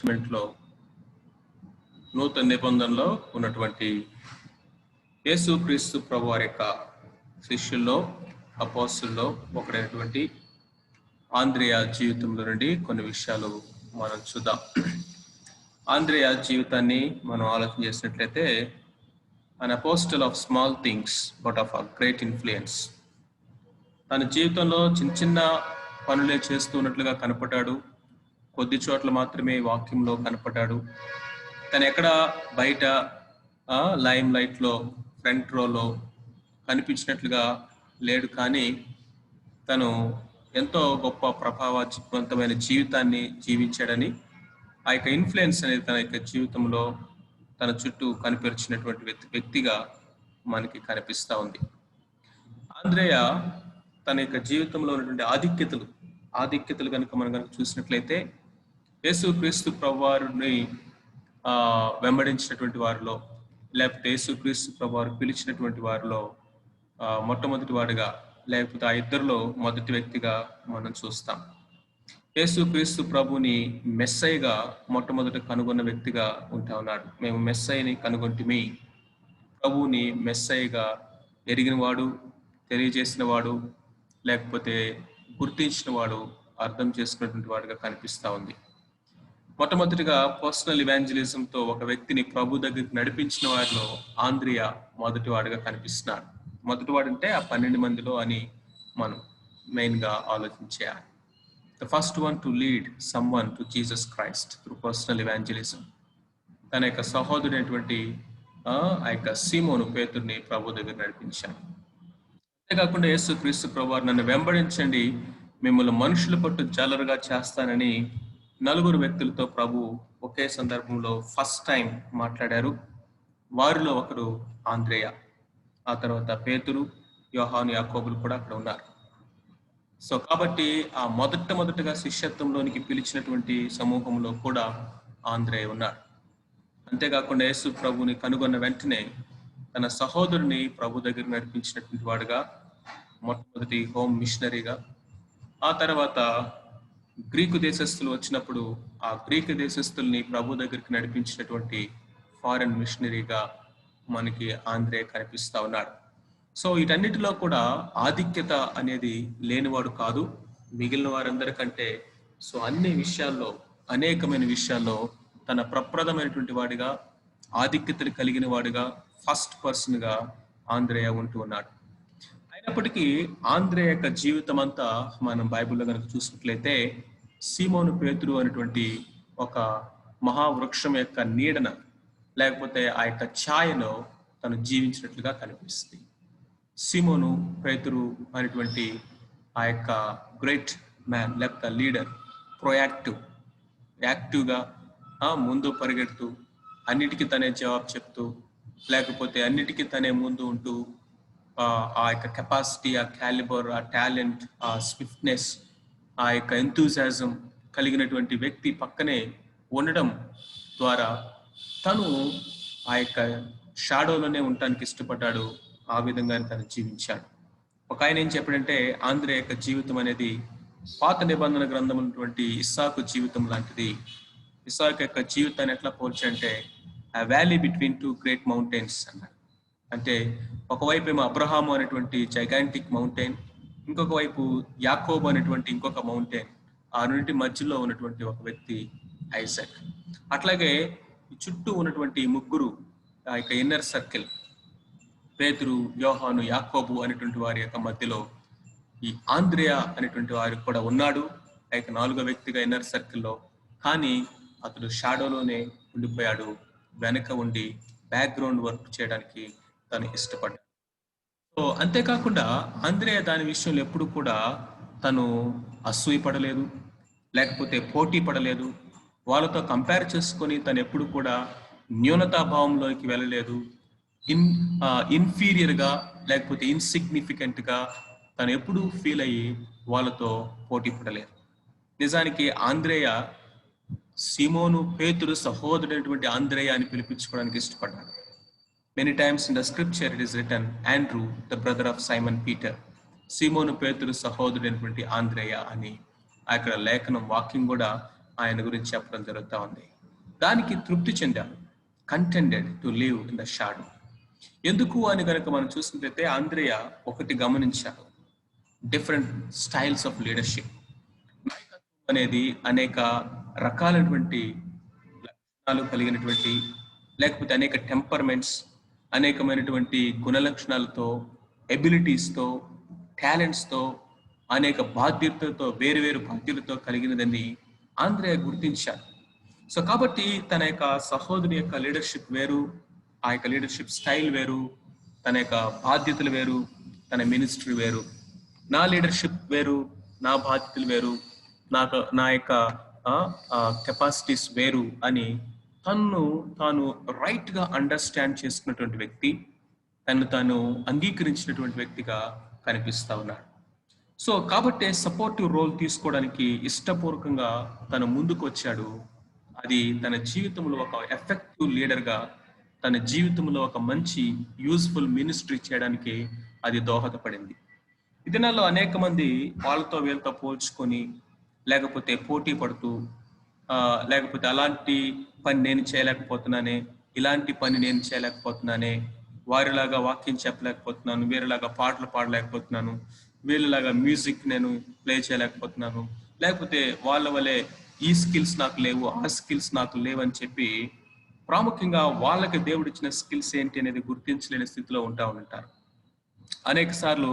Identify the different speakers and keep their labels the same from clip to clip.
Speaker 1: లో నూతన నిబంధనలో ఉన్నటువంటి యేసుక్రీస్తు ప్రభు వారి యొక్క శిష్యుల్లో అపోస్తుల్లో ఒకరైనటువంటి ఆంద్రియా జీవితంలో నుండి కొన్ని విషయాలు మనం చూద్దాం. ఆంద్రియా జీవితాన్ని మనం ఆలోచన చేసినట్లయితే an apostle of small things but of a great influence. తన జీవితంలో చిన్న చిన్న పనులే చేస్తూ ఉన్నట్లుగా కనపడ్డాడు. కొద్ది చోట్ల మాత్రమే వాక్యంలో కనపడ్డాడు. తను ఎక్కడ బయట లైమ్ లైట్లో ఫ్రంట్ రోలో కనిపించినట్లుగా లేడు, కానీ తను ఎంతో గొప్ప ప్రభావవంతమైన జీవితాన్ని జీవించాడని, ఆ యొక్క ఇన్ఫ్లుయెన్స్ అనేది తన యొక్క జీవితంలో తన చుట్టూ కనిపరిచినటువంటి వ్యక్తిగా మనకి కనిపిస్తూ ఉంది. ఆంద్రేయ తన యొక్క జీవితంలో ఉన్నటువంటి ఆధిక్యతలు కనుక మనం కనుక చూసినట్లయితే యేసుక్రీస్తు ప్రభువారిని వెంబడించినటువంటి వారిలో, లేకపోతే యేసుక్రీస్తు ప్రభువారు పిలిచినటువంటి వారిలో మొట్టమొదటి వాడిగా, లేకపోతే ఆ ఇద్దరిలో మొదటి వ్యక్తిగా మనం చూస్తాం. యేసుక్రీస్తు ప్రభుని మెస్సైగా మొట్టమొదట కనుగొన్న వ్యక్తిగా ఉంటా ఉన్నాడు. మేము మెస్సైని కనుగొంటిమి. ప్రభువుని మెస్సైగా ఎరిగిన వాడు, తెలియజేసిన వాడు, లేకపోతే గుర్తించిన వాడు, అర్థం చేసుకున్నటువంటి వాడుగా కనిపిస్తూ ఉంది. మొట్టమొదటిగా పర్సనల్ ఇవాంజలిజంతో ఒక వ్యక్తిని ప్రభు దగ్గరికి నడిపించిన వారిలో ఆంద్రియా మొదటి వాడుగా కనిపిస్తున్నాడు. మొదటి వాడు అంటే ఆ 12 మందిలో అని మనం మెయిన్గా ఆలోచించేయాలి. The first one to lead someone to Jesus Christ through personal evangelism. తన యొక్క సహోదరుడైనటువంటి ఆ యొక్క సీమోను పేతురుని ప్రభు దగ్గర నడిపించాడు. అంతేకాకుండా యేసుక్రీస్తు ప్రభువారు నన్ను వెంబడించండి, మిమ్మల్ని మనుషుల పట్టు జాలరుగా చేస్తానని 4 వ్యక్తులతో ప్రభు ఒకే సందర్భంలో ఫస్ట్ టైం మాట్లాడారు. వారిలో ఒకరు ఆంద్రేయ, ఆ తర్వాత పేతురు, యోహాను, యాకోబులు కూడా అక్కడ ఉన్నారు. సో కాబట్టి ఆ మొదటగా శిష్యత్వంలోనికి పిలిచినటువంటి సమూహంలో కూడా ఆంద్రేయ ఉన్నాడు. అంతేకాకుండా యేసు ప్రభుని కనుగొన్న వెంటనే తన సహోదరుని ప్రభు దగ్గర నడిపించినటువంటి వాడుగా, మొట్టమొదటి హోమ్ మిషనరీగా, ఆ తర్వాత గ్రీకు దేశస్తులు వచ్చినప్పుడు ఆ గ్రీకు దేశస్తుల్ని ప్రభు దగ్గరికి నడిపించినటువంటి ఫారెన్ మిషనరీగా మనకి ఆంద్రేయ కనిపిస్తూ ఉన్నాడు. సో వీటన్నిటిలో కూడా ఆధిక్యత అనేది లేనివాడు కాదు, మిగిలిన వారందరికంటే. సో అన్ని విషయాల్లో, అనేకమైన విషయాల్లో తన ప్రప్రదమైనటువంటి వాడిగా, ఆధిక్యతలు కలిగిన వాడిగా, ఫస్ట్ పర్సన్గా ఆంద్రేయ ఉంటూ ఉన్నాడు. అయినప్పటికీ ఆంద్రేయ యొక్క జీవితం అంతా మనం బైబిల్లో కనుక చూసినట్లయితే సీమోను పేతురు అనేటువంటి ఒక మహావృక్షం యొక్క నీడన, లేకపోతే ఆ యొక్క ఛాయలో తను జీవించినట్లుగా కనిపిస్తుంది. సీమోను పేతురు అనేటువంటి ఆ యొక్క గ్రేట్ మ్యాన్, లేకపోతే లీడర్, యాక్టివ్గా ముందు పరిగెడుతూ, అన్నిటికీ తనే జవాబు చెప్తూ, లేకపోతే అన్నిటికీ తనే ముందు ఉంటూ, ఆ యొక్క కెపాసిటీ, ఆ క్యాలిబర్, ఆ టాలెంట్, ఆ స్విఫ్ట్నెస్, ఆ యొక్క ఎంతూజియాజం కలిగినటువంటి వ్యక్తి పక్కనే ఉండడం ద్వారా తను ఆ యొక్క షాడోలోనే ఉండటానికి ఇష్టపడ్డాడు. ఆ విధంగా తను జీవించాడు. ఒక ఆయన ఏం చెప్పాడంటే ఆంద్రేయ యొక్క జీవితం అనేది పాత నిబంధన గ్రంథం ఉన్నటువంటి ఇస్సాకు జీవితం లాంటిది. ఇస్సాకు యొక్క జీవితాన్ని ఎట్లా పోల్చంటే ఆ వ్యాలీ బిట్వీన్ 2 గ్రేట్ మౌంటైన్స్ అన్నాడు. అంటే ఒకవైపు ఏమో అబ్రహాము అనేటువంటి జైగాంటిక్ మౌంటైన్, ఇంకొక వైపు యాకోబు అనేటువంటి ఇంకొక మౌంటైన్. ఆ రెండింటి మధ్యలో ఉన్నటువంటి ఒక వ్యక్తి ఐజాక్. అట్లాగే చుట్టూ ఉన్నటువంటి ముగ్గురు, ఆ యొక్క ఇన్నర్ సర్కిల్, పేతురు, యోహాను, యాకోబు అనేటువంటి వారి యొక్క మధ్యలో ఈ ఆంద్రేయ అనేటువంటి వారు కూడా ఉన్నాడు, ఆ యొక్క 4వ వ్యక్తిగా ఇన్నర్ సర్కిల్లో. కానీ అతడు షాడోలోనే ఉండిపోయాడు, వెనక ఉండి బ్యాక్గ్రౌండ్ వర్క్ చేయడానికి తను ఇష్టపడ్డాడు. సో అంతేకాకుండా ఆంద్రేయ దాని విషయంలో ఎప్పుడు కూడా తను అసూయ పడలేదు, లేకపోతే పోటీ పడలేదు, వాళ్ళతో కంపేర్ చేసుకొని తను ఎప్పుడు కూడా న్యూనతాభావంలోకి వెళ్ళలేదు, ఇన్ఫీరియర్గా లేకపోతే ఇన్సిగ్నిఫికెంట్గా తను ఎప్పుడూ ఫీల్ అయ్యి వాళ్ళతో పోటీ పడలేదు. నిజానికి ఆంద్రేయ సీమోను పేతురు సహోదరుడైనటువంటి ఆంద్రేయ అని పిలిపించుకోవడానికి ఇష్టపడ్డాడు. Many times in the scripture it is written Andrew the brother of Simon Peter. Seemonu Pethuru సహోదరుడైనటువంటి ఆంద్రేయ అని అక్కడ లేఖనం, వాక్యం కూడా ఆయన గురించి చెప్పడం జరుగుతూ ఉంది. దానికి తృప్తి చెందాడు. కంటెంటెడ్ to live in the shadow. ఎందుకు అని కనుక మనం చూసినట్లయితే ఆంద్రేయ ఒకటి గమనించాడు. Different styles of leadership. నాయకత్వం అనేది అనేక రకాలైనటువంటి లక్షణాలు కలిగినటువంటి, లేకపోతే అనేక టెంపర్మెంట్స్, అనేకమైనటువంటి గుణలక్షణాలతో, ఎబిలిటీస్తో, టాలెంట్స్తో, అనేక బాధ్యతలతో, వేరు వేరు బాధ్యతలతో కలిగినదని ఆంద్రేయ గుర్తించాడు. సో కాబట్టి తన యొక్క సహోదరి యొక్క లీడర్షిప్ వేరు, ఆ యొక్క లీడర్షిప్ స్టైల్ వేరు, తన యొక్క బాధ్యతలు వేరు, తన మినిస్ట్రీ వేరు. నా లీడర్షిప్ వేరు, నా బాధ్యతలు వేరు, నా యొక్క కెపాసిటీస్ వేరు అని తాను రైట్గా అండర్స్టాండ్ చేసుకున్నటువంటి వ్యక్తి, తాను అంగీకరించినటువంటి వ్యక్తిగా కనిపిస్తా ఉన్నాడు. సో కాబట్టి సపోర్టివ్ రోల్ తీసుకోవడానికి ఇష్టపూర్వకంగా తను ముందుకు వచ్చాడు. అది తన జీవితంలో ఒక ఎఫెక్టివ్ లీడర్గా, తన జీవితంలో ఒక మంచి యూజ్ఫుల్ మినిస్ట్రీ చేయడానికి అది దోహదపడింది. ఈ దినాల్లో అనేక మంది వాళ్ళతో వీళ్ళతో పోల్చుకొని, లేకపోతే పోటీ పడుతూ, లేకపోతే అలాంటి పని నేను చేయలేకపోతున్నానే, ఇలాంటి పని నేను చేయలేకపోతున్నానే, వారిలాగా వాక్యం చెప్పలేకపోతున్నాను, వేరేలాగా పాటలు పాడలేకపోతున్నాను, వీళ్ళలాగా మ్యూజిక్ నేను ప్లే చేయలేకపోతున్నాను, లేకపోతే వాళ్ళ వల్లే ఈ స్కిల్స్ నాకు లేవు, ఆ స్కిల్స్ నాకు లేవు అని చెప్పి ప్రాముఖ్యంగా వాళ్ళకి దేవుడు ఇచ్చిన స్కిల్స్ ఏంటి అనేది గుర్తించలేని స్థితిలో ఉంటారు. అనేక సార్లు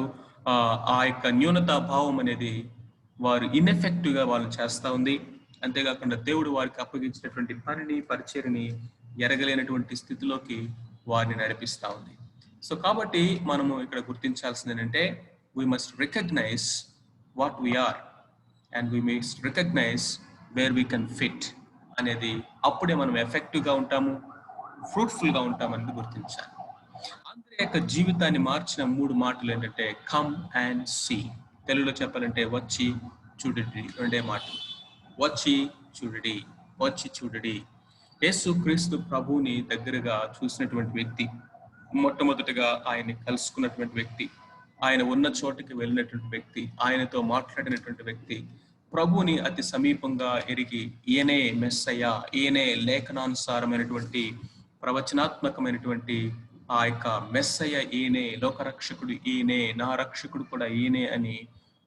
Speaker 1: ఆ యొక్క న్యూనతా భావం అనేది వారు ఇన్ఎఫెక్టివ్గా వాళ్ళు చేస్తూ ఉంది. అంతేకాకుండా దేవుడు వారికి అప్పగించినటువంటి పనిని, పరిచర్ని ఎరగలేనటువంటి స్థితిలోకి వారిని నడిపిస్తూ ఉంది. సో కాబట్టి మనము ఇక్కడ గుర్తించాల్సింది ఏంటంటే, we must recognize what we are and we must recognize where we can fit అనేది. అప్పుడే మనం ఎఫెక్టివ్గా ఉంటాము, ఫ్రూట్ఫుల్గా ఉంటామని గుర్తించాలి. ఆంద్రేయ యొక్క జీవితాన్ని మార్చిన 3 మాటలు ఏంటంటే కమ్ అండ్ సీ. తెలుగులో చెప్పాలంటే వచ్చి చూడడి. 2 మాటలు, వచ్చి చూడడి, వచ్చి చూడడి. యేసు క్రీస్తు ప్రభువుని దగ్గరగా చూసినటువంటి వ్యక్తి, మొట్టమొదటిగా ఆయన్ని కలుసుకున్నటువంటి వ్యక్తి, ఆయన ఉన్న చోటుకి వెళ్ళినటువంటి వ్యక్తి, ఆయనతో మాట్లాడినటువంటి వ్యక్తి, ప్రభువుని అతి సమీపంగా ఎరిగి ఈయనే మెస్సయ్య, ఈయనే లేఖనానుసారమైనటువంటి ప్రవచనాత్మకమైనటువంటి ఆ యొక్క మెస్సయ్య ఈయనే, లోకరక్షకుడు ఈయనే, నా రక్షకుడు కూడా ఈయనే అని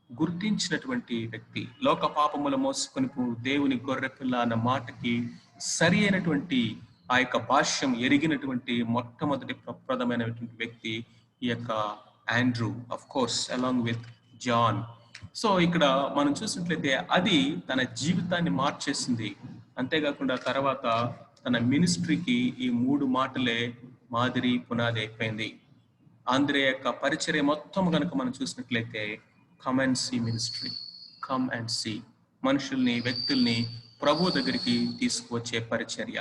Speaker 1: గుర్తించినటువంటి వ్యక్తి, లోక పాపముల మోసుకొని దేవుని గొర్రెపిల్ల అన్న మాటకి సరి అయినటువంటి ఆ యొక్క భాష్యం ఎరిగినటువంటి మొట్టమొదటి ప్రప్రదమైనటువంటి వ్యక్తి ఈ యొక్క Andrew, of course along with John. So ఇక్కడ మనం చూసినట్లయితే అది తన జీవితాన్ని మార్చేసింది. అంతేకాకుండా తర్వాత తన మినిస్ట్రీకి ఈ 3 మాటలే మాదిరి పునాది అయిపోయింది. ఆంద్రేయ యొక్క పరిచర్య మొత్తం కనుక మనం చూసినట్లయితే come and see ministry, come and see, మనుషుల్ని, వ్యక్తుల్ని ప్రభు దగ్గరికి తీసుకువచ్చే పరిచర్య,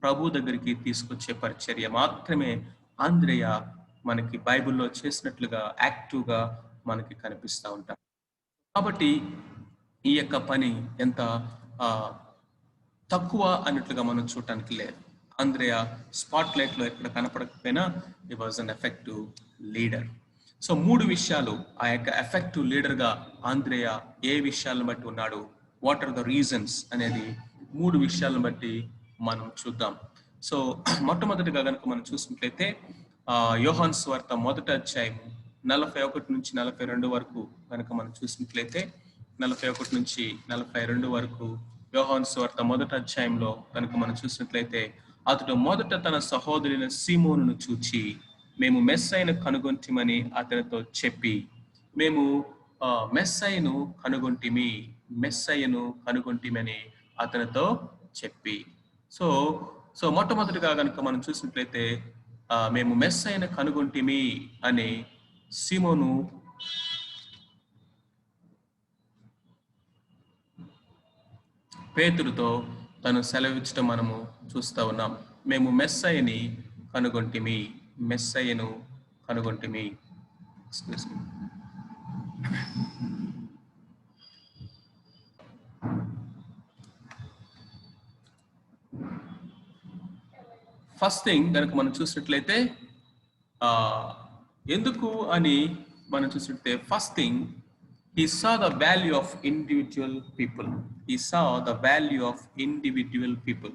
Speaker 1: ప్రభు దగ్గరికి తీసుకొచ్చే పరిచర్య మాత్రమే ఆంద్రేయ మనకి బైబిల్లో చేసినట్లుగా యాక్టివ్గా మనకి కనిపిస్తూ ఉంటారు. కాబట్టి ఈ యొక్క పని ఎంత తక్కువ అన్నట్లుగా మనం చూడటానికి లేదు. ఆంద్రేయ స్పాట్ లైట్లో ఎక్కడ కనపడకపోయినా he was an effective leader. So 3 విషయాలు, ఆ యొక్క ఎఫెక్టివ్ లీడర్గా ఆంద్రేయ ఏ విషయాలను బట్టి ఉన్నాడు, వాట్ ఆర్ ద రీజన్స్ అనేది 3 విషయాలను బట్టి మనం చూద్దాం. సో మొట్టమొదటిగా కనుక మనం చూసినట్లయితే యోహాను సువార్త 1వ అధ్యాయం 41 నుంచి 42 వరకు కనుక మనం చూసినట్లయితే, 41 నుంచి 42 వరకు యోహాను సువార్త 1వ అధ్యాయంలో కనుక మనం చూసినట్లయితే, అతడు మొదట తన సహోదరుని సీమోనును చూచి మేము మెస్సయ్యను కనుగొంటిమని అతనితో చెప్పి, మేము మెస్సయ్యను కనుగొంటిమని అతనితో చెప్పి. సో మొట్టమొదటిగా కనుక మనం చూసినట్లయితే మేము మెస్సయ్యను కనుగొంటిమి అని సీమోను పేతురుతో తను సెలవిచ్చడం మనము చూస్తూ ఉన్నాం. మేము మెస్సయ్యను కనుగొంటిమి. ఫస్ట్ థింగ్ కనుక మనం చూసినట్లయితే ఎందుకు అని మనం చూసినట్లయితే, first thing he saw the value of individual people.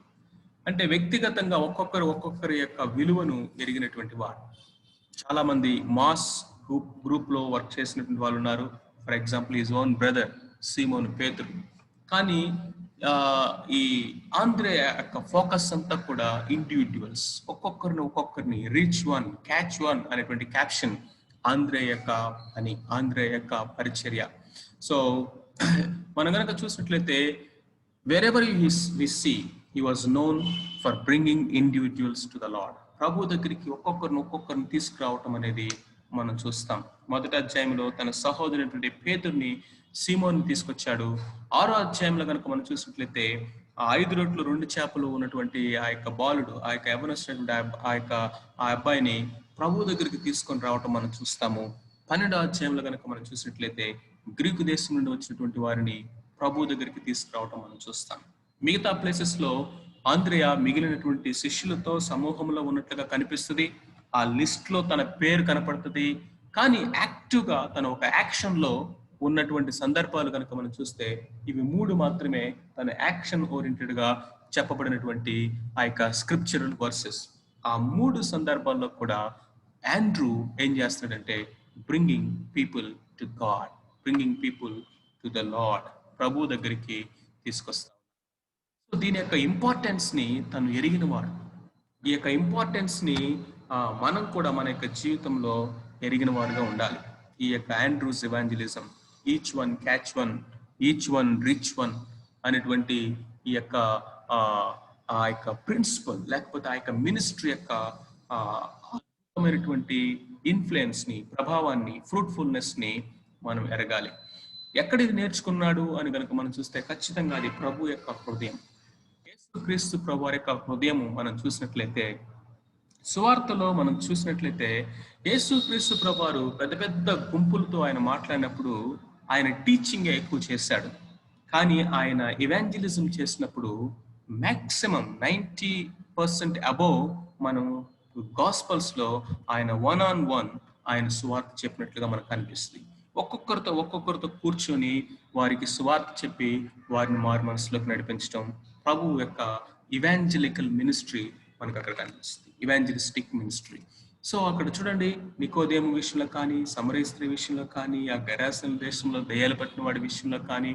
Speaker 1: అంటే వ్యక్తిగతంగా ఒక్కొక్కరి యొక్క విలువను ఎరిగినటువంటి వారు. చాలా మంది మాస్ గ్రూప్ లో వర్క్ చేసినటువంటి వాళ్ళు ఉన్నారు. For example is own brother Simon పేతురు. కానీ ఆ, ఈ ఆంధ్రే యొక్క ఫోకస్ అంతా కూడా ఇండివిజువల్స్, ఒక్కొక్కరిని రీచ్ వన్, క్యాచ్ వన్ అనేటువంటి క్యాప్షన్ ఆంధ్రే యొక్క అని, ఆంధ్రే యొక్క పరిచర్య. సో మనం కనుక చూసినట్లయితే wherever we see, he was known for bringing individuals to the Lord. ప్రభు దగ్గరికి ఒక్కొక్కరిని తీసుకురావటం అనేది మనం చూస్తాం. మొదటి అధ్యాయంలో తన సహోదరుడైనటువంటి పేతుర్ని, సీమోని తీసుకొచ్చాడు. 6వ అధ్యాయంలో కనుక మనం చూసినట్లయితే ఆ 5 రొట్టెలు 2 చేపలు ఉన్నటువంటి ఆ యొక్క బాలుడు, ఆ యొక్క యవనస్తుడైనటువంటి ఆ అబ్బాయిని ప్రభు దగ్గరికి తీసుకొని రావటం మనం చూస్తాము. 12వ అధ్యాయంలో కనుక మనం చూసినట్లయితే గ్రీకు దేశం నుండి వచ్చినటువంటి వారిని ప్రభు దగ్గరికి తీసుకురావటం మనం చూస్తాం. మిగతా ప్లేసెస్ లో ఆంద్రేయ మిగిలినటువంటి శిష్యులతో సమూహంలో ఉన్నట్లుగా కనిపిస్తుంది. ఆ లిస్ట్ లో తన పేరు కనపడుతుంది. కానీ యాక్టివ్ గా తన ఒక యాక్షన్ లో ఉన్నటువంటి సందర్భాలు కనుక మనం చూస్తే ఇవి 3 మాత్రమే తన యాక్షన్ ఓరియంటెడ్ గా చెప్పబడినటువంటి ఆ యొక్క స్క్రిప్చరల్ వర్సెస్. ఆ 3 సందర్భాల్లో కూడా ఆండ్రూ ఏం చేస్తాడంటే bringing people to God, bringing people to the Lord, ప్రభు దగ్గరికి తీసుకొస్తాం. సో దీని యొక్క ఇంపార్టెన్స్ ని తను ఎరిగిన వాడు. ఈ యొక్క ఇంపార్టెన్స్ ని మనం కూడా మన యొక్క జీవితంలో ఎరిగిన వారుగా ఉండాలి. ఈ యొక్క Andrew's evangelism, each one catch one, each one reach one అనేటువంటి ఈ యొక్క ఆ యొక్క ప్రిన్సిపల్, లేకపోతే ఆ యొక్క మినిస్ట్రీ యొక్క అద్భుతమైనటువంటి ఇన్ఫ్లుయెన్స్ ని, ప్రభావాన్ని, ఫ్రూట్ఫుల్నెస్ ని మనం ఎరగాలి. ఎక్కడిది నేర్చుకున్నాడు అని కనుక మనం చూస్తే ఖచ్చితంగా అది ప్రభు యొక్క హృదయం. యేసుక్రీస్తు ప్రభు యొక్క హృదయం మనం చూసినట్లయితే, సువార్తలో మనం చూసినట్లయితే యేసుక్రీస్తు ప్రభువారు పెద్ద పెద్ద గుంపులతో ఆయన మాట్లాడినప్పుడు ఆయన టీచింగ్ ఎక్కువ చేశాడు. కానీ ఆయన ఇవాంజలిజం చేసినప్పుడు మ్యాక్సిమం 90% అబోవ్ మనం గాస్పల్స్ లో ఆయన 1-on-1 ఆయన సువార్త చెప్పినట్లుగా మనకు కనిపిస్తుంది. ఒక్కొక్కరితో కూర్చొని వారికి సువార్త చెప్పి వారిని మారు మనసులోకి నడిపించడం ప్రభు యొక్క ఇవాంజలికల్ మినిస్ట్రీ మనకు అక్కడ కనిపిస్తుంది, ఇవాంజలిస్టిక్ మినిస్ట్రీ. సో అక్కడ చూడండి, నికోదేము విషయంలో కానీ, సమరయ స్త్రీ విషయంలో కానీ, ఆ గెరాసన్ దేశంలో దయ్యాలు పట్టిన వాడి విషయంలో కానీ,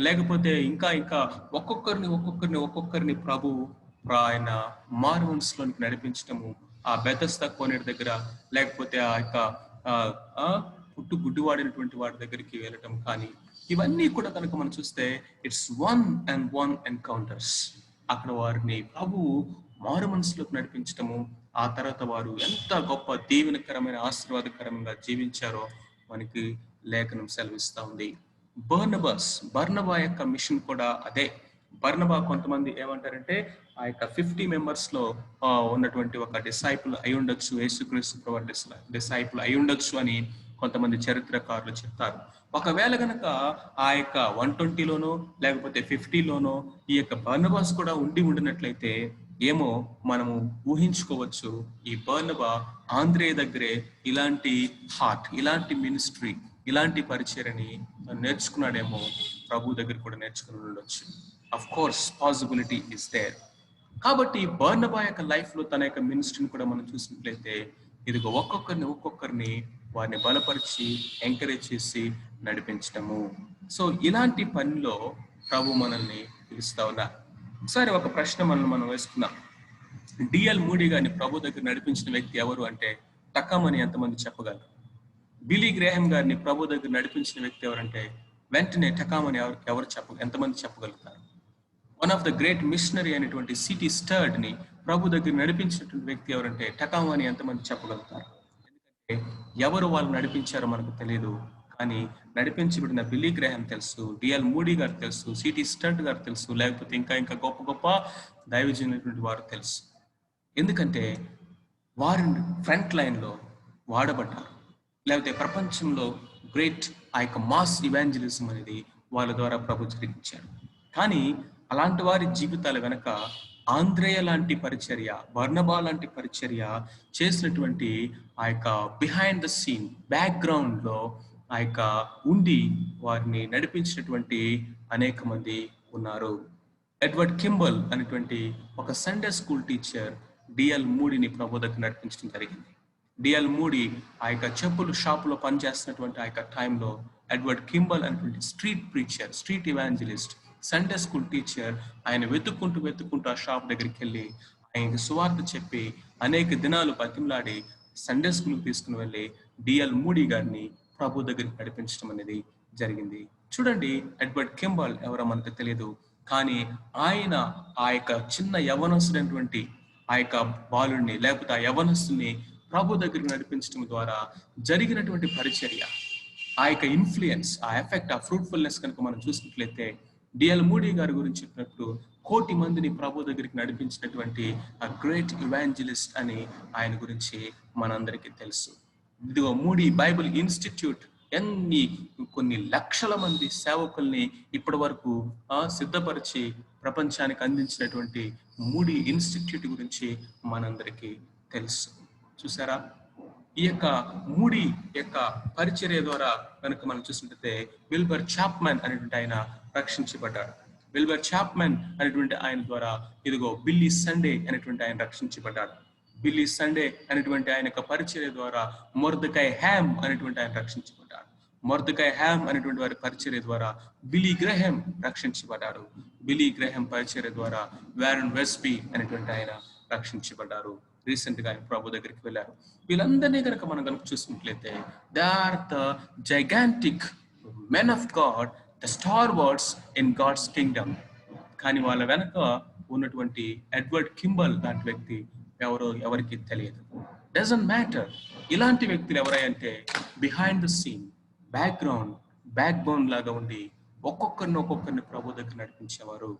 Speaker 1: లేకపోతే ఇంకా ఒక్కొక్కరిని ప్రభు ఆయన మారు మనసులోనికి నడిపించటము, ఆ బెతస్దా కోనేరు దగ్గర, లేకపోతే ఆ యొక్క పుట్టు గుడ్డివాడినటువంటి వాడి దగ్గరికి వెళ్ళటం కానీ, ఇవన్నీ కూడా కనుక మనం చూస్తే ఇట్స్ 1-on-1 ఎన్కౌంటర్స్. అక్కడ వారిని ప్రభువు మారు మనసులోకి నడిపించటము, ఆ తర్వాత వారు ఎంత గొప్ప దీవెనకరమైన ఆశీర్వాదకరంగా జీవించారో మనకి లేఖనం సెలవిస్తా ఉంది. బర్నబా యొక్క మిషన్ కూడా అదే. బర్నబా కొంతమంది ఏమంటారంటే ఆ యొక్క 50 members లో ఉన్నటువంటి ఒక డిసైపుల్ అయి ఉండొచ్చు, యేసుక్రీస్తు డిసైపుల్ అయి ఉండొచ్చు అని కొంతమంది చరిత్రకారులు చెప్తారు. ఒకవేళ కనుక ఆ యొక్క 120లోనో లేకపోతే 50లోనో ఈ యొక్క బర్నబాస్ కూడా ఉండినట్లయితే ఏమో మనము ఊహించుకోవచ్చు, ఈ బర్నబా ఆంద్రే దగ్గరే ఇలాంటి హార్ట్, ఇలాంటి మినిస్ట్రీ, ఇలాంటి పరిచర్ని నేర్చుకున్నాడేమో, ప్రభు దగ్గర కూడా నేర్చుకుని ఉండొచ్చు. Of course possibility is there. కాబట్టి బర్నబా యొక్క లైఫ్ లో తన యొక్క మినిస్ట్రీని కూడా మనం చూసినట్లయితే ఇదిగో ఒక్కొక్కరిని వారిని బలపరిచి ఎంకరేజ్ చేసి నడిపించటము. సో ఇలాంటి పనిలో ప్రభు మనల్ని పిలుస్తా ఉన్నారు. ఒకసారి ఒక ప్రశ్న మనం వేసుకుందాం. డిఎల్ మూడీ గారిని ప్రభు దగ్గర నడిపించిన వ్యక్తి ఎవరు అంటే టకామని ఎంతమంది చెప్పగలరు? బిలీ గ్రేహం గారిని ప్రభు దగ్గర నడిపించిన వ్యక్తి ఎవరంటే వెంటనే టకామని ఎంతమంది చెప్పగలుగుతారు? One of the great missionary అయినటువంటి సిటీ స్టర్డ్ ని ప్రభు దగ్గర నడిపించినటువంటి వ్యక్తి ఎవరంటే టకామని ఎంతమంది చెప్పగలుగుతారు? ఎందుకంటే ఎవరు వాళ్ళు నడిపించారో మనకు తెలియదు, కానీ నడిపించబడిన బిల్లీ గ్రేహం తెలుసు, డిఎల్ మూడీ గారు తెలుసు, సిటీ స్టర్డ్ గారు తెలుసు, లేకపోతే ఇంకా గొప్ప దైవజనులైనటువంటి వారు తెలుసు. ఎందుకంటే వారి ఫ్రంట్ లైన్ లో వాడబడ్డారు, లేకపోతే ప్రపంచంలో గ్రేట్ ఆ యొక్క మాస్ ఇవాంజలిజం అనేది వాళ్ళ ద్వారా ప్రభు జరిగించారు. కానీ అలాంటి వారి జీవితాలు వెనక ఆంద్రేయ లాంటి పరిచర్య, బర్నబా లాంటి పరిచర్య చేసినటువంటి ఆ యొక్క బిహైండ్ ద సీన్ బ్యాక్గ్రౌండ్ లో ఆ యొక్క ఉండి వారిని నడిపించినటువంటి అనేక మంది ఉన్నారు. ఎడ్వర్డ్ కింబల్ అనేటువంటి ఒక సండే స్కూల్ టీచర్ డిఎల్ మూడీని ప్రభు దగ్గర నడిపించడం జరిగింది. డిఎల్ మూడీ ఆ యొక్క చెప్పులు షాపులో పనిచేస్తున్నటువంటి ఆ యొక్క టైంలో ఎడ్వర్డ్ కింబల్ అనేటువంటి street preacher, street evangelist, Sunday school teacher ఆయన వెతుక్కుంటూ ఆ షాప్ దగ్గరికి వెళ్ళి ఆయనకి సువార్త చెప్పి అనేక దినాలు బతిమలాడి సండే స్కూల్కి తీసుకుని వెళ్ళి డిఎల్ మూడీ గారిని ప్రభు దగ్గరికి నడిపించడం అనేది జరిగింది. చూడండి, ఎడ్వర్డ్ కింబల్ ఎవరో మనకు తెలియదు, కానీ ఆయన ఆ యొక్క చిన్న యవనస్తుడైనటువంటి ఆ యొక్క బాలుడిని లేకపోతే ఆ యవనస్తుని ప్రభు దగ్గరికి నడిపించడం ద్వారా జరిగినటువంటి పరిచర్య, ఆ యొక్క ఇన్ఫ్లుయెన్స్, ఆ ఎఫెక్ట్, ఆ ఫ్రూట్ఫుల్నెస్ కనుక మనం చూసినట్లయితే డిఎల్ మూడీ గారి గురించి చెప్పినప్పుడు 1,000,000 మందిని ప్రభు దగ్గరికి నడిపించినటువంటి ఆ గ్రేట్ ఇవాంజలిస్ట్ అని ఆయన గురించి మనందరికీ తెలుసు. ఇదిగో మూడీ బైబిల్ ఇన్స్టిట్యూట్ కొన్ని లక్షల మంది సేవకుల్ని ఇప్పటి వరకు సిద్ధపరిచి ప్రపంచానికి అందించినటువంటి మూడీ ఇన్స్టిట్యూట్ గురించి మనందరికీ తెలుసు. చూసారా, ఈ యొక్క మూడీ యొక్క పరిచర్య ద్వారా కనుక మనం చూసినట్లయితే విల్బర్ చాప్మన్ అనేటువంటి ఆయన రక్షించబడ్డాడు. విల్బర్ చాప్మన్ అనేటువంటి ఆయన ద్వారా ఇదిగో బిల్లీ సండే అనేటువంటి ఆయన రక్షించబడ్డాడు. బిల్లీ సండే అనేటువంటి ఆయన యొక్క పరిచర్య ద్వారా మొర్దెకై హ్యామ్ అనేటువంటి ఆయన రక్షించబడ్డాడు. మొర్దెకై హ్యామ్ అనేటువంటి వారి పరిచర్య ద్వారా బిల్లీ గ్రహాం రక్షించబడ్డాడు. బిల్లీ గ్రహాం పరిచర్య ద్వారా వారన్ వెస్బీ అనేటువంటి ఆయన రక్షించబడ్డారు. రీసెంట్ గా ఆయన ప్రభు దగ్గరికి వెళ్ళారు. వీళ్ళందరినీ కనుక మనం కనుక చూసినట్లయితే they are the gigantic men of God, the stalwarts in God's kingdom. కానీ వాళ్ళ వెనక ఉన్నటువంటి ఎడ్వర్డ్ కింబల్ లాంటి వ్యక్తి ఎవరికి తెలియదు. Doesn't matter. ఇలాంటి వ్యక్తులు ఎవరంటే behind the scene, background, backbone లాగా ఉండి ఒక్కొక్కరిని ప్రభు దగ్గర నడిపించేవారు.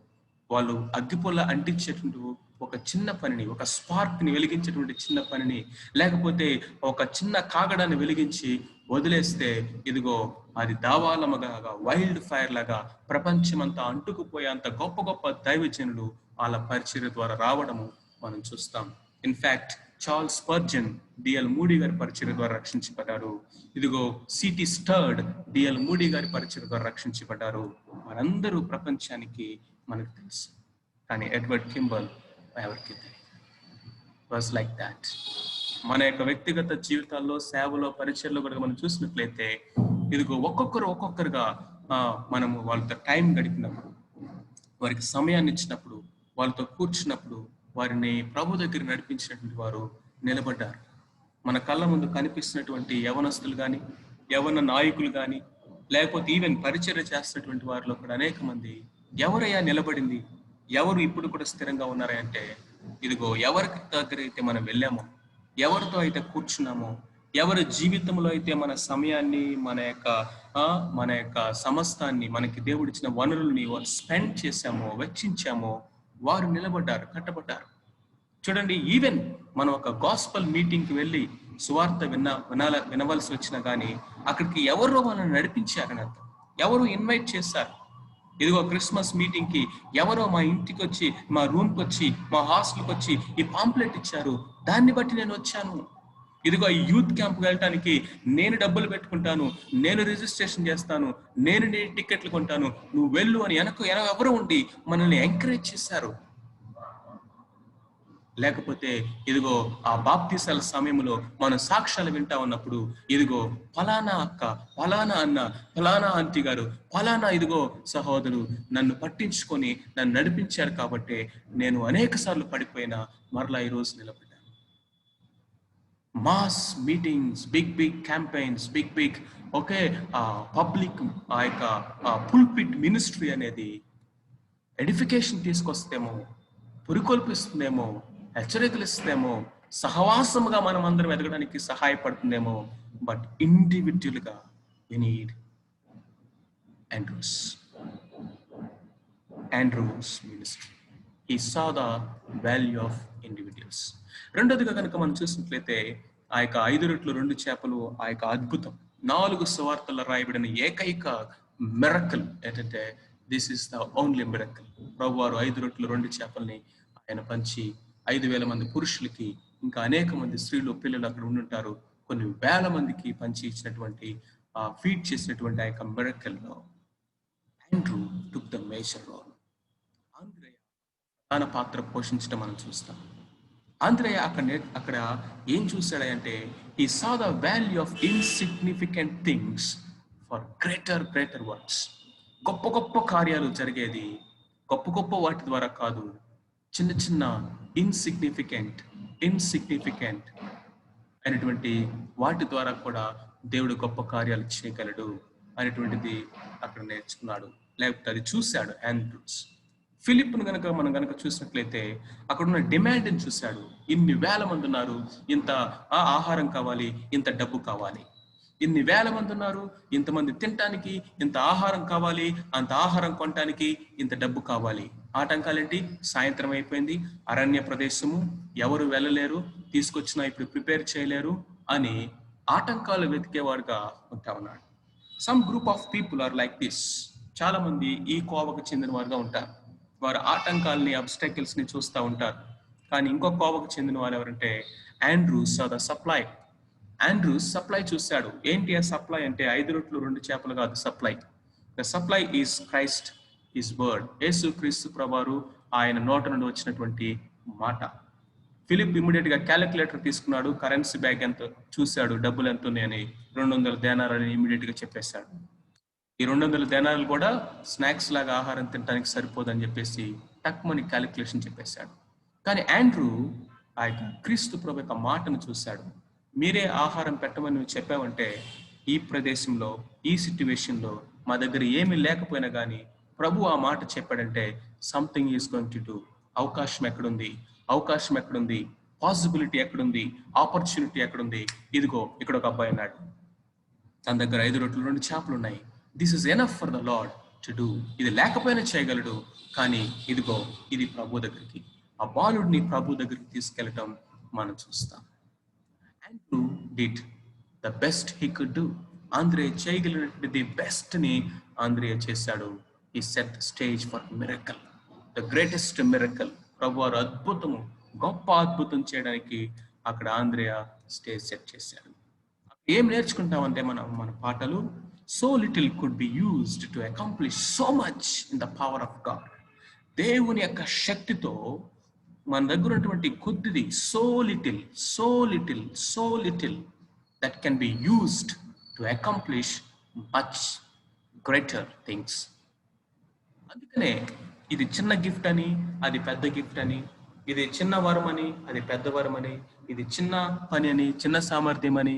Speaker 1: వాళ్ళు అగ్గిపొల్ల అంటించేటువంటి ఒక చిన్న పనిని, ఒక స్పార్క్ ని వెలిగించేటువంటి చిన్న పనిని, లేకపోతే ఒక చిన్న కాగడాన్ని వెలిగించి వదిలేస్తే ఇదిగో అది దావాలమగా, వైల్డ్ ఫైర్ లాగా ప్రపంచమంతా అంటుకుపోయేంత గొప్ప గొప్ప దైవజనులు వాళ్ళ పరిచర్య ద్వారా రావడము మనం చూస్తాం. In fact Charles Spurgeon DL moody గారి పరిచర్య ద్వారా రక్షించబడ్డారు. ఇదిగో సిటీ స్టర్డ్ డిఎల్ మూడీ గారి పరిచర్య ద్వారా రక్షించబడ్డారు. వారందరూ ప్రపంచానికి మనకు తెలుసు. కానీ ఎడ్వర్డ్ కింబల్ ఎవరికి వాజ్ లైక్ దాట్. మన యొక్క వ్యక్తిగత జీవితాల్లో, సేవలో, పరిచర్లో కూడా మనం చూసినట్లయితే ఇదిగో ఒక్కొక్కరుగా మనము వాళ్ళతో టైం గడిపినప్పుడు, వారికి సమయాన్ని ఇచ్చినప్పుడు, వాళ్ళతో కూర్చున్నప్పుడు వారిని ప్రభు దగ్గర నడిపించినటువంటి వారు నిలబడ్డారు. మన కళ్ళ ముందు కనిపిస్తున్నటువంటి యవనస్తులు కానీ, యవన నాయకులు కానీ, లేకపోతే ఈవెన్ పరిచర్య చేస్తున్నటువంటి వారిలో కూడా అనేక మంది ఎవరయ్యా నిలబడింది, ఎవరు ఇప్పుడు కూడా స్థిరంగా ఉన్నారంటే ఇదిగో ఎవరికి దగ్గర అయితే మనం వెళ్ళామో, ఎవరితో అయితే కూర్చున్నామో, ఎవరి జీవితంలో అయితే మన సమయాన్ని, మన యొక్క సమస్తాన్ని, మనకి దేవుడిచ్చిన వనరుల్ని స్పెండ్ చేశామో, వెచ్చించామో, వారు నిలబడ్డారు, కట్టబడ్డారు. చూడండి, ఈవెన్ మనం ఒక గాస్పల్ మీటింగ్కి వెళ్ళి సువార్త వినవలసి వచ్చినా కానీ అక్కడికి ఎవరో మనల్ని నడిపించారని అర్థం. ఎవరు ఇన్వైట్ చేశారు. ఇదిగో క్రిస్మస్ మీటింగ్ కి ఎవరో మా ఇంటికి వచ్చి, మా రూమ్కి వచ్చి, మా హాస్టల్కి వచ్చి ఈ పాంప్లెట్ ఇచ్చారు, దాన్ని బట్టి నేను వచ్చాను. ఇదిగో ఈ యూత్ క్యాంప్ వెళ్ళటానికి నేను డబ్బులు పెట్టుకుంటాను, నేను రిజిస్ట్రేషన్ చేస్తాను, నేను టికెట్లు కొంటాను, నువ్వు వెళ్ళు అని ఎవరు ఉండి మనల్ని ఎంకరేజ్ చేశారు. లేకపోతే ఇదిగో ఆ బాప్తిసాల సమయంలో మనం సాక్ష్యాలు వింటా ఉన్నప్పుడు ఇదిగో ఫలానా అక్క, ఫలానా అన్న, ఫలానా ఆంటీ గారు, ఫలానా ఇదిగో సహోదరు నన్ను పట్టించుకొని నన్ను నడిపించారు కాబట్టి నేను అనేక సార్లు పడిపోయినా మరలా ఈరోజు నిలబడ్డాను. Mass meetings, big campaigns, big public ఆ యొక్క పుల్పిట్ మినిస్ట్రీ అనేది ఎడిఫికేషన్ తీసుకొస్తేమో, పురికొల్పిస్తుందేమో, హెచ్చరికలు ఇస్తుందేమో, సహవాసముగా మనం అందరం ఎదగడానికి సహాయపడుతుందేమో. బట్ ఇండివిజువల్ గా we need Andrew's ministry. He saw the value of individuals. రెండోదిగా కనుక మనం చూసినట్లయితే ఆ యొక్క 5 రొట్టెలు 2 చేపలు ఆ యొక్క అద్భుతం 4 సువార్తల్లో రాయబడిన ఏకైక మిరకల్ ఏంటంటే this is the only miracle. ప్రభు వారు 5 రొట్టెలు 2 చేపల్ని ఆయన పంచి 5,000 మంది పురుషులకి, ఇంకా అనేక మంది స్త్రీలు, పిల్లలు అక్కడ ఉండుంటారు, కొన్ని వేల మందికి పంచి ఇచ్చినటువంటి ఫీడ్ చేసినటువంటి ఆ యొక్క మిరకల్లో Andrew took the major role. Andreya ప్రధాన పాత్ర పోషించడం మనం చూస్తాం. ఆంధ్రేయ అక్కడ ఏం చూశాడంటే ఈ సా the value of insignificant things for greater works. గొప్ప గొప్ప కార్యాలు జరిగేది గొప్ప గొప్ప వాటి ద్వారా కాదు, చిన్న చిన్న ఇన్సిగ్నిఫికెంట్ అయినటువంటి వాటి ద్వారా కూడా దేవుడు గొప్ప కార్యాలు చేయగలడు అనేటువంటిది అక్కడ నేర్చుకున్నాడు, లేకపోతే అది చూశాడు ఆండ్రూస్. ఫిలిప్ను మనం గనక చూసినట్లయితే అక్కడ ఉన్న డిమాండ్ని చూశాడు. ఇన్ని వేల మంది ఉన్నారు, ఇంత ఆహారం కావాలి, ఇంత డబ్బు కావాలి. ఇన్ని వేల మంది ఉన్నారు, ఇంతమంది తినటానికి ఇంత ఆహారం కావాలి, అంత ఆహారం కొనటానికి ఇంత డబ్బు కావాలి. ఆటంకాలేంటి? సాయంత్రం అయిపోయింది, అరణ్య ప్రదేశము, ఎవరు వెళ్ళలేరు, తీసుకొచ్చినా ఇప్పుడు ప్రిపేర్ చేయలేరు అని ఆటంకాలు వెతికేవాడుగా ఉంటా ఉన్నాడు. Some group of people are like this. చాలా మంది ఈ కోవకు చెందిన వారుగా ఉంటారు. వారు ఆటంకాలని, అబ్స్టాకిల్స్ ని చూస్తూ ఉంటారు. కానీ ఇంకో కోవకు చెందిన వారు ఎవరంటే Andrew's the supply. Andrew's supply చూశాడు. ఏంటి ఆ సప్లై అంటే 5 రొట్టెలు 2 చేపలు కాదు supply. The supply is Christ, is word. Yesu Kristu ప్రభువారు ఆయన నోట నుండి వచ్చినటువంటి మాట. ఫిలిప్ ఇమ్మీడియట్ గా క్యాలిక్యులేటర్ తీసుకున్నాడు, కరెన్సీ బ్యాగ్ ఎంత చూశాడు, డబ్బులు ఎంత ఉన్నాయని. 200 దేనారాలు ఇమ్మీడియట్ గా చెప్పేశాడు. ఈ 200 దేనారాలు కూడా స్నాక్స్ లాగా ఆహారం తినడానికి సరిపోదని చెప్పేసి టక్మని క్యాలిక్యులేషన్ చెప్పేశాడు. కానీ ఆండ్రూ ఆ యొక్క క్రీస్తు ప్రభు యొక్క మాటను చూశాడు. మీరే ఆహారం పెట్టమని నువ్వు చెప్పావంటే ఈ ప్రదేశంలో, ఈ సిట్యువేషన్లో మా దగ్గర ఏమీ లేకపోయినా కానీ ప్రభు ఆ మాట చెప్పాడంటే something is going to do. అవకాశం ఎక్కడుంది, పాసిబిలిటీ ఎక్కడుంది, ఆపర్చునిటీ ఎక్కడుంది? ఇదిగో ఇక్కడ ఒక అబ్బాయి ఉన్నాడు, తన దగ్గర 5 రొట్టెలు 2 చేపలు ఉన్నాయి. This is enough for the lord to do. ఇది లేకపోయినా చేయగలడు, కానీ ఇదిగో ఇది ప్రభు దగ్గరికి, ఆ బాలుడిని ప్రభు దగ్గరికి తీసుకెళ్ళటం మనం చూస్తాం. Andrew did the best he could do. Andre చేయగలిగినటువంటి బెస్ట్ ని ఆంద్రే చేశాడు. He set the stage for miracle, the greatest miracle. ప్రభు వారు గొప్ప అద్భుతం చేయడానికి అక్కడ ఆంద్రేయ స్టేజ్ సెట్ చేశాడు. ఏం నేర్చుకుంటామంటే మన పాటలు, so little could be used to accomplish so much in the power of God. దేవుని యొక్క శక్తితో మన దగ్గర ఉన్నటువంటి కొద్దిది, so little that can be used to accomplish much greater things. అందుకనే ఇది చిన్న గిఫ్ట్ అని, అది పెద్ద గిఫ్ట్ అని, ఇది చిన్న వరం అని, అది పెద్ద వరం అని, ఇది చిన్న పని అని, చిన్న సామర్థ్యం అని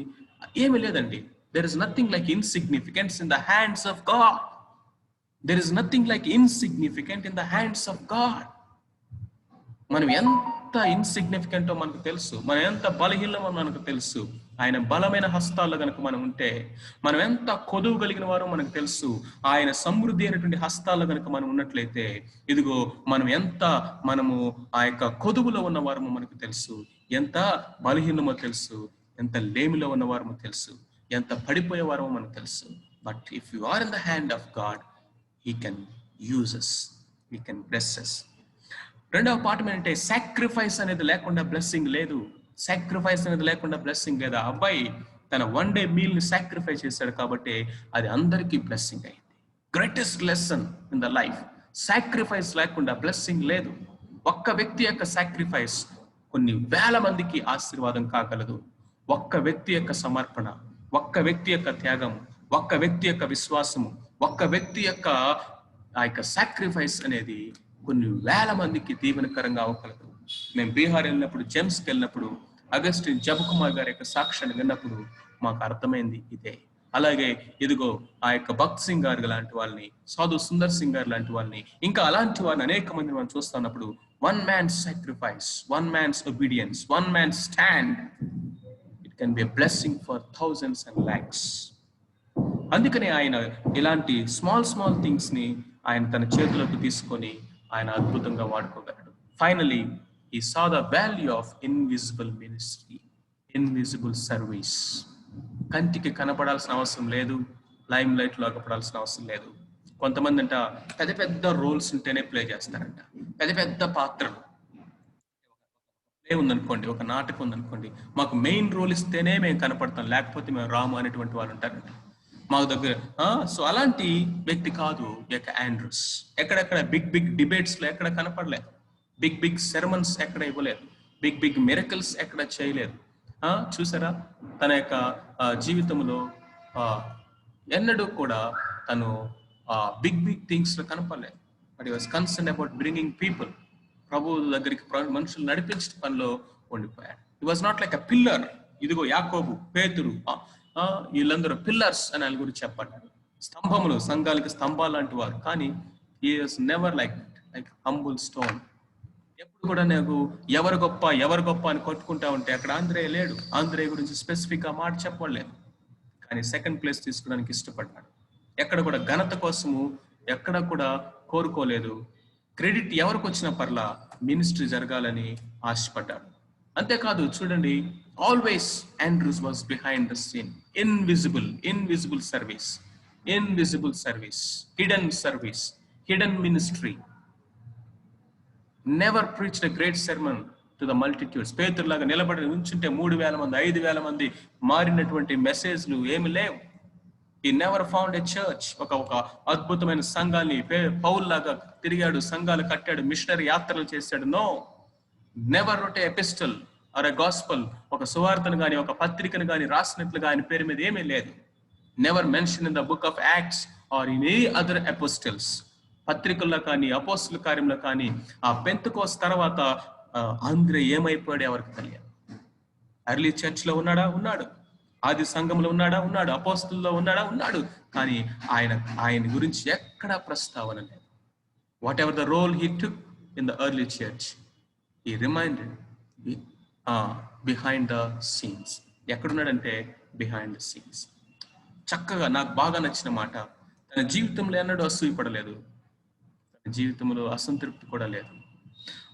Speaker 1: ఏమీ లేదండి. There is nothing like insignificance in the hands of God. There is nothing like insignificant in the hands of God. మనం ఎంత ఇన్సిగ్నిఫికెంటో మనకు తెలుసు, మనం ఎంత బలహీనమో మనకు తెలుసు. ఆయన బలమైన హస్తాల్లో కనుక మనం ఉంటే మనం ఎంత కొదువు కలిగిన వారో మనకు తెలుసు. ఆయన సమృద్ధి అయినటువంటి హస్తాల్లో కనుక మనం ఉన్నట్లయితే ఇదిగో మనము ఆ యొక్క కొదువులో ఉన్నవారమో మనకు తెలుసు, ఎంత బలహీనమో తెలుసు, ఎంత లేమిలో ఉన్నవారమో తెలుసు, ఎంత పడిపోయేవారమో మనకు తెలుసు. But if you are in the hand of God, he can use us, he can bless us. రెండవ పాఠం ఏంటంటే సాక్రిఫైస్ అనేది లేకుండా బ్లెస్సింగ్ లేదు. లేదు. ఆ అబ్బాయి తన 1 day మీల్ ని సాక్రిఫైస్ చేశాడు కాబట్టి అది అందరికీ బ్లెస్సింగ్ అయింది. Greatest lesson in the life. Sacrifice లేకుండా బ్లెస్సింగ్ లేదు. ఒక్క వ్యక్తి యొక్క సాక్రిఫైస్ కొన్ని వేల మందికి ఆశీర్వాదం కాగలదు. ఒక్క వ్యక్తి యొక్క సమర్పణ, ఒక్క వ్యక్తి యొక్క త్యాగం, ఒక్క వ్యక్తి యొక్క విశ్వాసము, ఒక్క వ్యక్తి యొక్క ఆ యొక్క సాక్రిఫైస్ అనేది కొన్ని వేల మందికి దీవెనకరంగా అవ్వగలదు. మేము బీహార్ వెళ్ళినప్పుడు, జెమ్స్కి వెళ్ళినప్పుడు, అగస్టిన్ జబకుమార్ గారి యొక్క సాక్ష్యాన్ని విన్నప్పుడు మాకు అర్థమైంది ఇదే. అలాగే ఇదిగో ఆ యొక్క భక్త్ సింగ్ గారు లాంటి వాళ్ళని, సాధు సుందర్ సింగ్ గారు లాంటి వాళ్ళని, ఇంకా అలాంటి వారిని అనేక మందిని మనం చూస్తున్నప్పుడు one man's sacrifice, one man's obedience, one man's stand, it can be a blessing for thousands and lakhs. అందుకనే ఆయన ఇలాంటి స్మాల్ థింగ్స్ ని ఆయన తన చేతులకు తీసుకొని ఆయన అద్భుతంగా వాడుకోగలడు. Finally he saw the value of invisible ministry, invisible service. కంటికి కనపడాల్సిన అవసరం లేదు, లైమ్ లైట్ లో అగపడాల్సిన అవసరం లేదు. కొంతమంది అంట పెద్ద రోల్స్ ఉంటేనే ప్లే చేస్తారంట, పెద్ద పాత్రలు. ప్లే ఉందనుకోండి, ఒక నాటకం ఉందనుకోండి, మాకు మెయిన్ రోల్ ఇస్తేనే మేము కనపడతాం, లేకపోతే మేము రాము అనేటువంటి వాళ్ళు ఉంటారంట మాకు దగ్గర. సో అలాంటి వ్యక్తి కాదు యొక్క ఆండ్రూస్. ఎక్కడెక్కడ బిగ్ డిబేట్స్ లో ఎక్కడ కనపడలేదు. బిగ్ బిగ్ సెరమన్స్ ఎక్కడ ఇవ్వలేదు, బిగ్ బిగ్ మిరకల్స్ ఎక్కడ చేయలేదు. చూసారా, తన యొక్క జీవితంలో ఎన్నడూ కూడా తను బిగ్ బిగ్ థింగ్స్ లో కనపడలేదు. But he was concern about bringing people, ప్రభు దగ్గరికి మనుషులు నడిపించే పనిలో ఉండిపోయాడు. He was not like a pillar. ఇదిగో యాకోబు, పేతురు, వీళ్ళందరూ పిల్లర్స్ అని ఆయన గురించి చెప్పబడ్డారు, స్తంభములు, సంఘాలకి స్తంభాలు లాంటి వారు. కానీ he was never like humble stone. ఎప్పుడు కూడా నాకు ఎవరు గొప్ప అని కొట్టుకుంటా ఉంటే అక్కడ ఆంధ్రేయ లేడు. ఆంధ్రేయ గురించి స్పెసిఫిక్ గా మాట చెప్పలేదు, కానీ సెకండ్ ప్లేస్ తీసుకోవడానికి ఇష్టపడ్డాడు. ఎక్కడ కూడా ఘనత కోసము ఎక్కడ కూడా కోరుకోలేదు. క్రెడిట్ ఎవరికి వచ్చిన పర్లా మినిస్ట్రీ జరగాలని ఆశపడ్డాడు. అంతేకాదు చూడండి, always Andrews was behind the scene, invisible service, hidden ministry. Never preached a great sermon to the multitudes. పేతురులాగా నిలబడి ఉంచుంటే 3,000 మంది 5,000 మంది మారినటువంటి మెసేజ్లు ఏమి లేవు. ఈ నెవర్ ఫౌండ్ ఎ చర్చ్. ఒక అద్భుతమైన సంఘాన్ని పౌల్లాగా తిరిగాడు, సంఘాలు కట్టాడు, మిషనరీ యాత్రలు చేశాడు. No, never wrote a epistle or a gospel. ఒక సువార్తను గాని ఒక పత్రికను గాని రాసినట్లుగా ఆయన పేరు మీద ఏమీ లేదు. Never mention in the book of acts or in any other apostles. పత్రికల్లో కానీ అపోస్తుల కార్యంలో కానీ ఆ పెంతెకోస్తు తర్వాత ఆంద్రే ఏమైపోయాడు ఎవరికి తెలియదు. ఎర్లీ చర్చ్ లో ఉన్నాడు, ఆది సంఘంలో ఉన్నాడు, అపోస్తుల్లో ఉన్నాడు. కానీ ఆయన గురించి ఎక్కడా ప్రస్తావన లేదు. Whatever the role he took in the early church, he reminded behind the scenes. ఎక్కడున్నాడంటే బిహైండ్ ద సీన్స్. చక్కగా నాకు బాగా నచ్చిన మాట, తన జీవితంలో ఎన్నడూ అసూయపడలేదు, తన జీవితంలో అసంతృప్తి కూడా లేదు.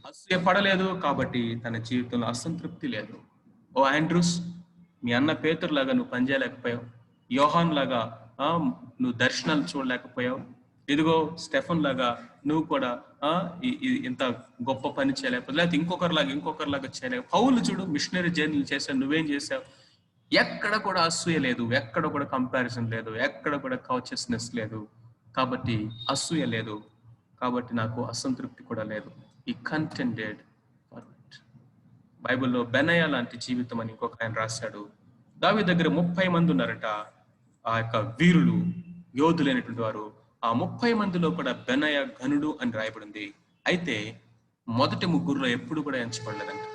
Speaker 1: అసూయపడలేదు కాబట్టి తన జీవితంలో అసంతృప్తి లేదు. ఓ ఆండ్రూస్, మీ అన్న పేతురులాగా నువ్వు పనిచేయలేకపోయావు, యోహాన్ లాగా నువ్వు దర్శనాలు చూడలేకపోయావు, ఇదిగో స్టెఫన్ లాగా నువ్వు కూడా ఇంత గొప్ప పని చేయలేకపోతే, లేకపోతే ఇంకొకరిలాగా చేయలేవు. పౌలు చూడు, మిషనరీ జర్నీలు చేశావు, నువ్వేం చేసావు? ఎక్కడ కూడా అసూయ లేదు, ఎక్కడ కూడా కంపారిజన్ లేదు, ఎక్కడ కూడా కాన్షియస్నెస్ లేదు. కాబట్టి అసూయ లేదు, కాబట్టి నాకు అసంతృప్తి కూడా లేదు. ఈ కంటెంటెడ్ ఫర్ ఇట్. బైబిల్లో బెనయ లాంటి జీవితం అని ఇంకొక ఆయన రాశాడు. దావీదు దగ్గర 30 మంది ఉన్నారట, ఆ యొక్క వీరులు, యోధులైనటువంటి వారు. ఆ 30 మందిలో కూడా బెనయ ఘనుడు అని రాయబడింది. అయితే మొదటి 3లో ఎప్పుడు కూడా ఎంచబడలేదంట.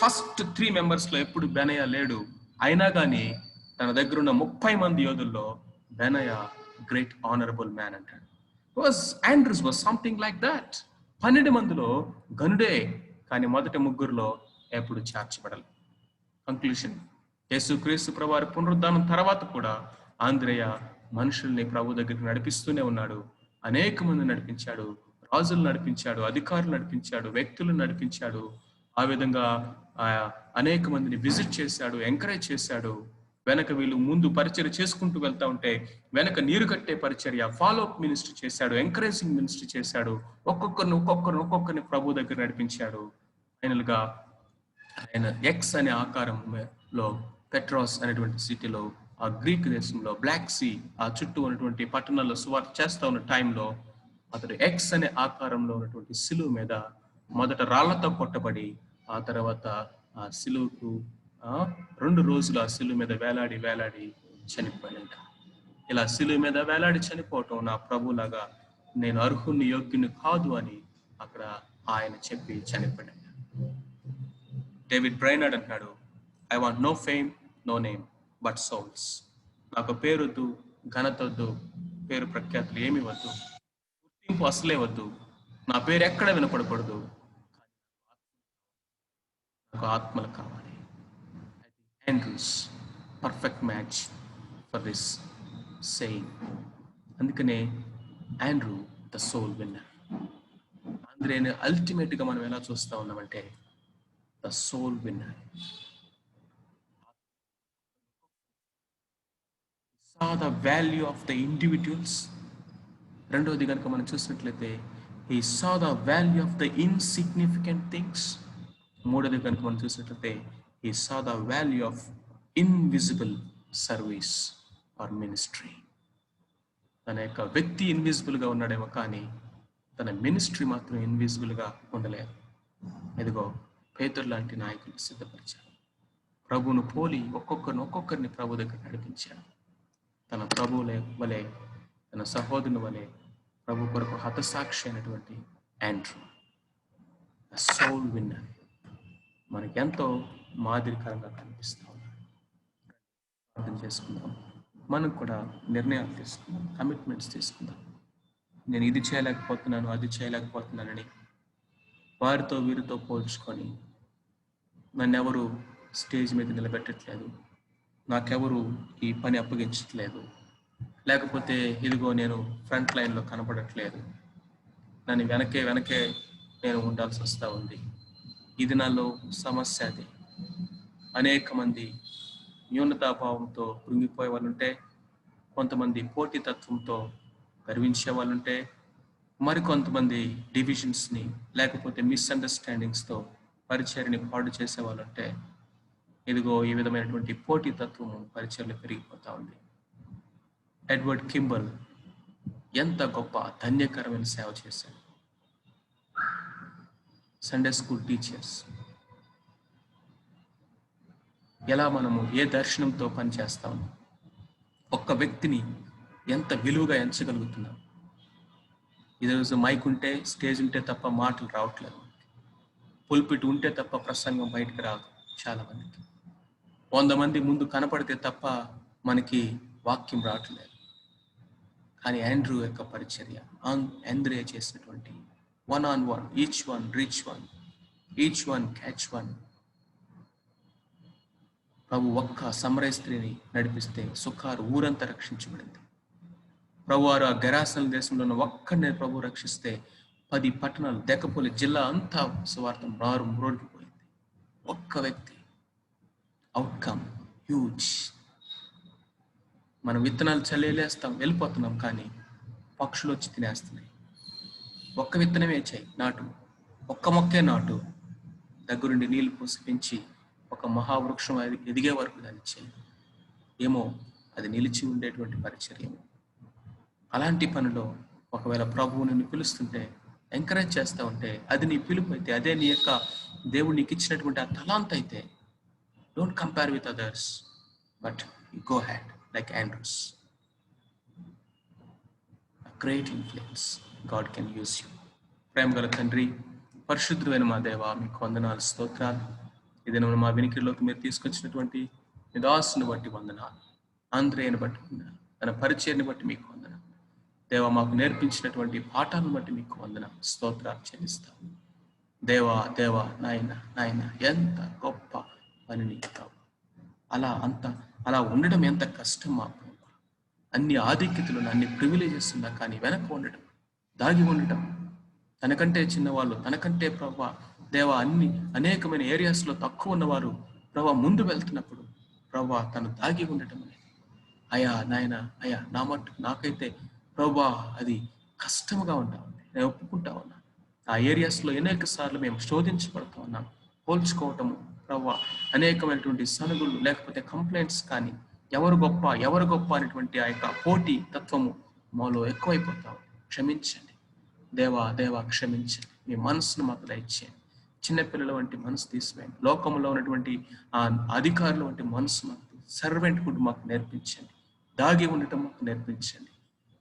Speaker 1: ఫస్ట్ 3 మెంబర్స్ లో ఎప్పుడు బెనయ లేడు. అయినా కానీ తన దగ్గర ఉన్న 30 మంది యోధుల్లో బెనయ గ్రేట్ ఆనరబుల్ మ్యాన్ అంటాడు. Andrew's was something like that. 12 మందిలో ఘనుడే, కానీ మొదటి 3లో ఎప్పుడు చేర్చబడలేదు. కంక్లూషన్, యేసుక్రీస్తు ప్రభువారి పునరుద్ధానం తర్వాత కూడా ఆంద్రేయ మనుషుల్ని ప్రభు దగ్గరికి నడిపిస్తూనే ఉన్నాడు. అనేక మంది నడిపించాడు, రాజులు నడిపించాడు, అధికారులు నడిపించాడు, వ్యక్తులు నడిపించాడు. ఆ విధంగా అనేక మందిని విజిట్ చేశాడు, ఎంకరేజ్ చేశాడు. వెనక వీళ్ళు ముందు పరిచర్య చేసుకుంటూ వెళ్తా ఉంటే వెనక నీరు కట్టే పరిచర్య, ఫాలో అప్ మినిస్ట్రీ చేశాడు, ఎంకరేజింగ్ మినిస్ట్రీ చేశాడు. ఒక్కొక్కరిని ప్రభు దగ్గర నడిపించాడు. ఫైనల్ గా ఆయన ఎక్స్ అనే ఆకారంలో పెట్రాస్ అనేటువంటి సిటీలో, ఆ గ్రీక్ దేశంలో, బ్లాక్ సీ ఆ చుట్టూ ఉన్నటువంటి పట్టణాల్లో సువార్త చేస్తా ఉన్న టైంలో అతడు ఎక్స్ అనే ఆకారంలో ఉన్నటువంటి సిలువ మీద మొదట రాళ్లతో కొట్టబడి, ఆ తర్వాత ఆ సిలువకు 2 రోజులు ఆ సిలువ మీద వేలాడి చనిపోయాడంట. ఇలా సిలువ మీద వేలాడి చనిపోవటం నా ప్రభులాగా నేను అర్హుని యోగ్యుని కాదు అని అక్కడ ఆయన చెప్పి చనిపోయాడంట. డేవిడ్ బ్రైనర్డ్ అంటాడు, I want no fame, no name but souls. నాకు పేరొద్దు, ఘనత వద్దు, పేరు ప్రఖ్యాతులు ఏమి వద్దు, గుర్తింపు అసలే వద్దు, నా పేరు ఎక్కడ వినపడకూడదు, నాకు ఆత్మలు కావాలి. Andrews perfect match for this saying. అందుకనే ఆండ్రూ ద సోల్ విన్నర్. ఆంద్రేని అల్టిమేట్ గా మనం ఎలా చూస్తా ఉన్నామంటే the soul winner. saw the value of the individuals. రెండోది కనుక మనం చూసినట్లయితే he saw the value of the insignificant things. మూడోది కనుక మనం చూసినట్లయితే he saw the value of invisible service or ministry. తన యొక్క వ్యక్తి ఇన్విజిబుల్ గా ఉన్నాడేమో కానీ తన మినిస్ట్రీ మాత్రం ఇన్విజిబుల్గా ఉండలేదు. ఇదిగో పేతురు లాంటి నాయకులు సిద్ధపరిచారు. ప్రభువును పోలి ఒక్కొక్కరిని ప్రభు దగ్గర నడిపించాడు. తన ప్రభువులే వలె, తన సహోదరుని వలె ప్రభు కొరకు హతసాక్షి అయినటువంటి ఆండ్రూ, సోల్ విన్నర్, మనకెంతో మాదిరికరంగా కనిపిస్తూ ఉన్నాడు. అర్థం చేసుకుందాం. మనం కూడా నిర్ణయాలు తీసుకుందాం, కమిట్మెంట్స్ తీసుకుందాం. నేను ఇది చేయలేకపోతున్నాను, అది చేయలేకపోతున్నానని వారితో వీరితో పోల్చుకొని నన్నెవరు స్టేజ్ మీద నిలబెట్టట్లేదు, నాకెవరు ఈ పని అప్పగించట్లేదు, లేకపోతే ఇదిగో నేను ఫ్రంట్ లైన్లో కనపడట్లేదు, నన్ను వెనకే నేను ఉండాల్సి వస్తూ ఉంది. ఇది నాలో సమస్య. అది అనేక మంది న్యూనతాభావంతో కృంగిపోయే వాళ్ళు ఉంటే, కొంతమంది పోటీతత్వంతో గర్వించే వాళ్ళు ఉంటే, మరికొంతమంది డివిజన్స్ని లేకపోతే మిస్అండర్స్టాండింగ్స్తో పరిచర్ని పాడు చేసే వాళ్ళు ఉంటే, ఇదిగో ఈ విధమైనటువంటి పోటీతత్వము పరిచర్లు పెరిగిపోతూ ఉంది. ఎడ్వర్డ్ కింబల్ ఎంత గొప్ప ధన్యకరమైన సేవ చేశాడు. సండే స్కూల్ టీచర్స్, ఎలా మనము ఏ దర్శనంతో పనిచేస్తాము, ఒక్క వ్యక్తిని ఎంత విలువగా ఎంచగలుగుతున్నాం. ఈరోజు మైక్ ఉంటే, స్టేజ్ ఉంటే తప్ప మాటలు రావట్లేదు. పుల్పిట్ ఉంటే తప్ప ప్రసంగం బయటకు రాదు. చాలా మందికి 100 మంది ముందు కనపడితే తప్ప మనకి వాక్యం రావట్లేదు. కానీ ఆండ్రూ యొక్క పరిచర్య, ఆంద్రే చేసినటువంటి 1-on-1, each one reach one, each one catch one. ప్రభు ఒక్క సమరయ స్త్రీని నడిపిస్తే సుఖారు ఊరంతా రక్షించబడింది. ప్రభువారు ఆ గెరాసన దేశంలో ఉన్న ఒక్కడిని ప్రభు రక్షిస్తే 10 పట్టణాలు, దెక్కపోలి జిల్లా అంతా సువార్త మ్రోడిపోయింది. ఒక్క వ్యక్తి. Outcome huge. మనం విత్తనాలు చల్లేస్తాం, వెళ్ళిపోతున్నాం, కానీ పక్షులు వచ్చి తినేస్తున్నాయి. ఒక్క విత్తనమే చేయి, నాటు, ఒక్క మొక్కే నాటు, దగ్గరుండి నీళ్లు పోసి పెంచి ఒక మహావృక్షం ఎదిగే వరకు దాన్ని చేయి. ఏమో అది నిలిచి ఉండేటువంటి పరిచర్యము. అలాంటి పనిలో ఒకవేళ ప్రభువు నిన్ను పిలుస్తుంటే, ఎంకరేజ్ చేస్తూ ఉంటే, అది నీ పిలుపు అయితే, అదే నీ యొక్క దేవుడు నీకు ఇచ్చినటువంటి ఆ తలాంత్ అయితే, don't compare with others, but go had like Andrews. Great influence. God can use you. ప్రేమ గల తండ్రి, పరిశుద్ధమైన మా దేవ, మీకు వందనాలు, స్తోత్రాలు. ఇదేనా మా వినికిడిలోకి మీరు తీసుకొచ్చినటువంటి మీ దాసుని బట్టి వందనాలు, ఆంద్రేయని బట్టి వందనాలు, తన పరిచయాన్ని బట్టి మీకు వందనాలు దేవ. మాకు నేర్పించినటువంటి పాఠాలను బట్టి మీకు వందనాలు, స్తోత్రాలు చెల్లిస్తాము దేవా. నాయన ఎంత గొప్ప పనిని అలా ఉండడం ఎంత కష్టం మాకు. అన్ని ఆధిక్యతలు, అన్ని ప్రివిలేజెస్ ఉన్నా కానీ వెనక ఉండడం, దాగి ఉండటం, తనకంటే చిన్నవాళ్ళు, తనకంటే ప్రభా దేవ అన్ని అనేకమైన ఏరియాస్లో తక్కువ ఉన్నవారు ప్రభా ముందు వెళ్తున్నప్పుడు ప్రభా తను దాగి ఉండటం అనేది, అయ్యా నా మట్టు నాకైతే ప్రభా అది కష్టముగా ఉంటా ఉంది. నేను ఒప్పుకుంటా ఉన్నా. ఆ ఏరియాస్లో అనేక సార్లు మేము శోధించబడుతూ ఉన్నాం. పోల్చుకోవటము ప్రభా, అనేకమైనటువంటి సనుగులు లేకపోతే కంప్లైంట్స్, కానీ ఎవరు గొప్ప అనేటువంటి ఆ యొక్క పోటీ తత్వము మాలో ఎక్కువైపోతాం. క్షమించండి దేవా, క్షమించండి. మీ మనసును మాకు దయచేయండి. చిన్నపిల్లల వంటి మనసు తీసివేయండి. లోకంలో ఉన్నటువంటి ఆ అధికారుల వంటి మనసు మాకు, సర్వెంట్ హుడ్ మాకు నేర్పించండి. దాగి ఉండటం మాకు నేర్పించండి.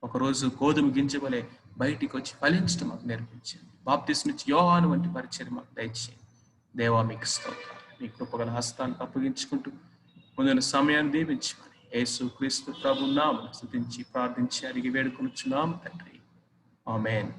Speaker 1: ఒకరోజు గోధుమ గింజ వలె బయటికి వచ్చి ఫలించడం మాకు నేర్పించండి. బాప్తిస్మిచ్చి యోహాను వంటి పరిచయం మాకు దయచేయండి దేవా. మీకు స్తోత్రాలు. మీ కృపగల హస్తానికి అప్పగించుకుంటూ ముందున్న సమయాన్ని దీవించమని యేసు క్రీస్తు ప్రభు నామమున స్తుతించి ప్రార్థించి అడిగి వేడుకొనుచున్నాము తండ్రి. ఆమేన్.